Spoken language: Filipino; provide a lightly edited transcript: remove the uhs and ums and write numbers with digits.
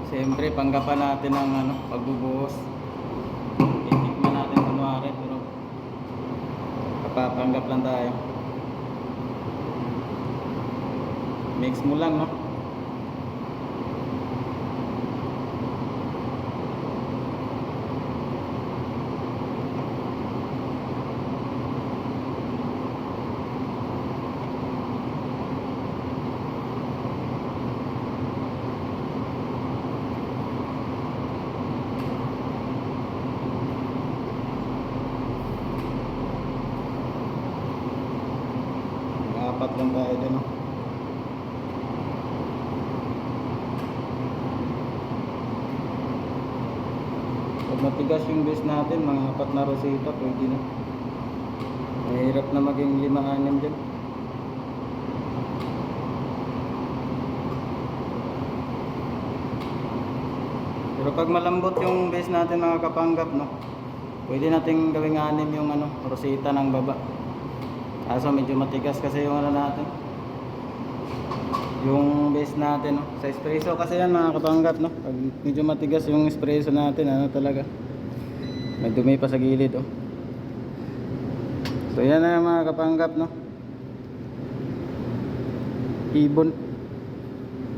Siyempre, panggapan natin ang pagbubuhos. Titikman natin kunwari, pero kapapanggap lang tayo. Mix mo lang, no? Apat lang tayo din, no? Pag matigas yung base natin, mga apat na rosita, pwede na. Mahirap na maging 5-6 dyan. Pero pag malambot yung base natin, mga kapanggap, no, pwede natin gawing 6 yung rosita ng baba. Kaso medyo matigas kasi yung natin, yung base natin, no? Sa espresso kasi yan, mga kapanggap, no? Pag medyo matigas yung espresso natin, talaga, may dumi pa sa gilid, oh. So yan na, mga kapanggap, no? Ibon.